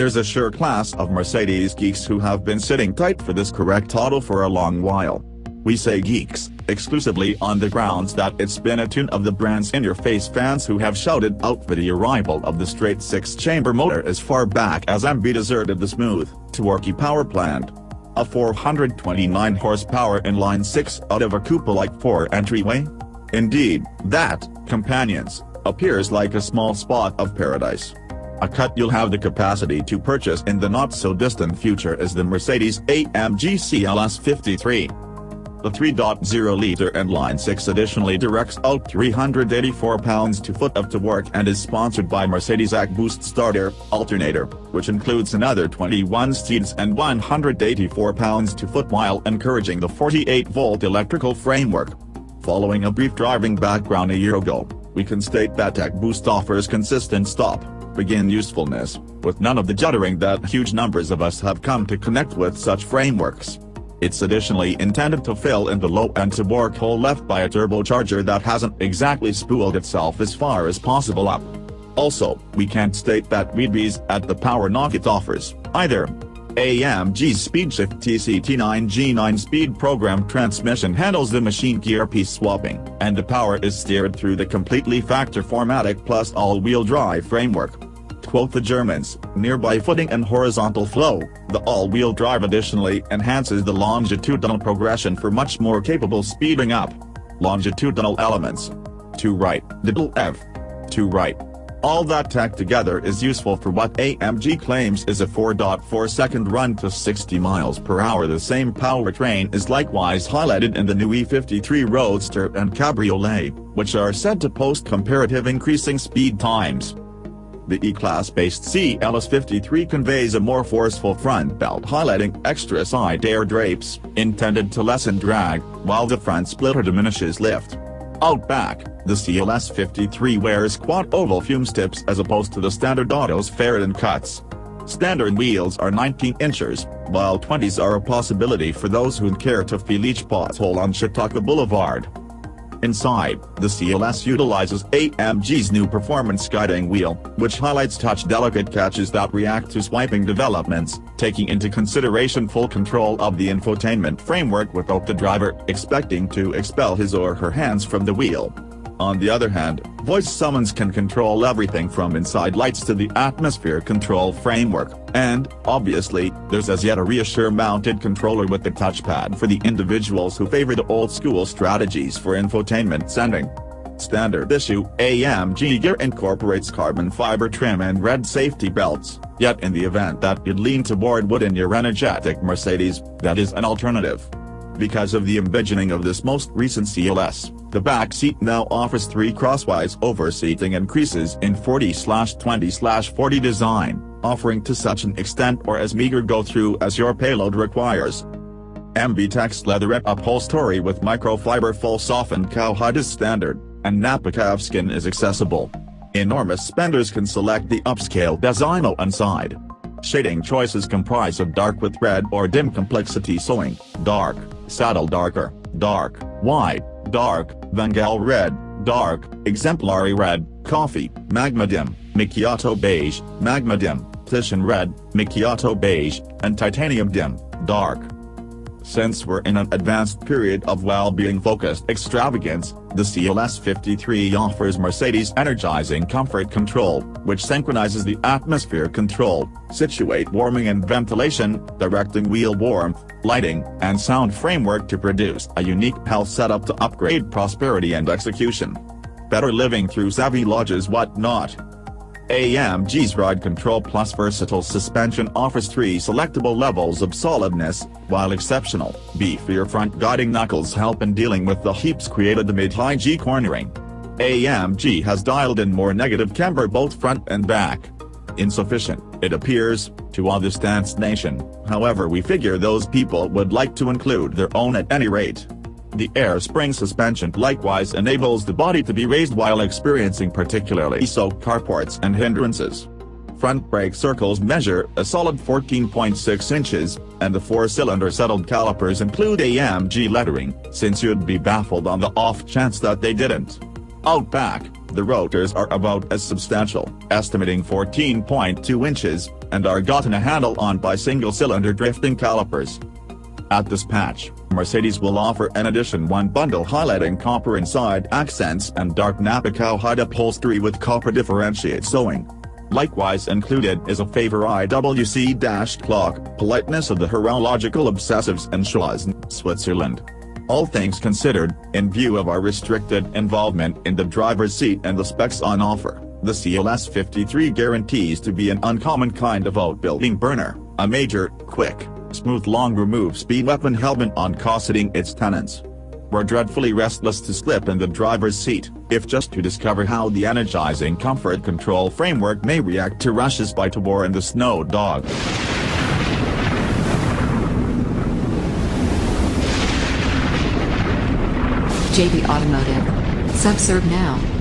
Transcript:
There's a sure class of Mercedes geeks who have been sitting tight for this correct auto for a long while. We say geeks, exclusively on the grounds that it's been a tune of the brand's in-your-face fans who have shouted out for the arrival of the straight 6-chamber motor as far back as AMG deserted the smooth, torquey power plant. A 429 horsepower inline-6 out of a coupe-like 4 entryway? Indeed, that, companions, appears like a small spot of paradise. A cut you'll have the capacity to purchase in the not-so-distant future is the Mercedes-AMG CLS53. The 3.0-liter inline-6 additionally directs out 384 pounds-to-foot of torque and is sponsored by Mercedes-AMG Boost Starter alternator, which includes another 21 steeds and 184 pounds-to-foot while encouraging the 48-volt electrical framework. Following a brief driving background a year ago, we can state that AMG Boost offers consistent stop-begin usefulness, with none of the juddering that huge numbers of us have come to connect with such frameworks. It's additionally intended to fill in the low-end torque hole left by a turbocharger that hasn't exactly spooled itself as far as possible up. Also, we can't state that we'd be at the power knock it offers, either. AMG's SpeedShift TCT9 G9 speed-program transmission handles the machine gear piece swapping, and the power is steered through the completely factor-4matic plus all-wheel drive framework. Quote the Germans, nearby footing and horizontal flow, the all-wheel drive additionally enhances the longitudinal progression for much more capable speeding up. Longitudinal elements. To right, little F. To right. All that tacked together is useful for what AMG claims is a 4.4-second run to 60 miles per hour. The same powertrain is likewise highlighted in the new E53 Roadster and Cabriolet, which are said to post comparative increasing speed times. The E-Class-based CLS53 conveys a more forceful front belt highlighting extra side air drapes, intended to lessen drag, while the front splitter diminishes lift. Out back, the CLS53 wears quad oval fumes tips as opposed to the standard Auto's Ferritin cuts. Standard wheels are 19 inches, while 20s are a possibility for those who care to feel each pothole on Chautauqua Boulevard. Inside, the CLS utilizes AMG's new performance guiding wheel, which highlights touch-delicate catches that react to swiping developments, taking into consideration full control of the infotainment framework without the driver expecting to expel his or her hands from the wheel. On the other hand, voice summons can control everything from inside lights to the atmosphere control framework, and, obviously, there's as yet a reassure-mounted controller with the touchpad for the individuals who favor the old-school strategies for infotainment sending. Standard issue AMG gear incorporates carbon fiber trim and red safety belts, yet in the event that you'd lean toward wood in your energetic Mercedes, that is an alternative. Because of the embiggening of this most recent CLS, the back seat now offers 3 crosswise overseating and creases in 40/20/40 design, offering to such an extent or as meager go-through as your payload requires. MB-Tex leatherette upholstery with microfiber full softened cowhide is standard, and Nappa calfskin is accessible. Enormous spenders can select the upscale design inside. Shading choices comprise of dark with red or dim complexity sewing, dark, saddle darker, dark, white, dark, Bengal red, dark, exemplary red, coffee, magma dim, macchiato beige, magma dim, Titian red, macchiato beige, and titanium dim, dark. Since we're in an advanced period of well-being-focused extravagance, the CLS53 offers Mercedes energizing comfort control, which synchronizes the atmosphere control, situate warming and ventilation, directing wheel warmth, lighting, and sound framework to produce a unique health setup to upgrade prosperity and execution. Better living through savvy lodges whatnot. AMG's Ride Control Plus versatile suspension offers 3 selectable levels of solidness, while exceptional, beefier front guiding knuckles help in dealing with the heaps created amid high G cornering. AMG has dialed in more negative camber both front and back. Insufficient, it appears, to all the stance nation, however we figure those people would like to include their own at any rate. The air spring suspension likewise enables the body to be raised while experiencing particularly soaked carports and hindrances. Front brake circles measure a solid 14.6 inches, and the 4-cylinder settled calipers include AMG lettering, since you'd be baffled on the off chance that they didn't. Out back, the rotors are about as substantial, estimating 14.2 inches, and are gotten a handle on by single-cylinder drifting calipers. At this patch, Mercedes will offer an Edition 1 bundle highlighting copper inside accents and dark Napa cowhide upholstery with copper differentiate sewing. Likewise included is a favor IWC clock, politeness of the horological obsessives and Schloss, Switzerland. All things considered, in view of our restricted involvement in the driver's seat and the specs on offer, the CLS53 guarantees to be an uncommon kind of outbuilding burner, a major, quick, smooth long remove speed weapon helmet on cosseting its tenants. We're dreadfully restless to slip in the driver's seat, if just to discover how the energizing comfort control framework may react to rushes by Tabor and the Snow Dog. JB Automotive. Subserve now.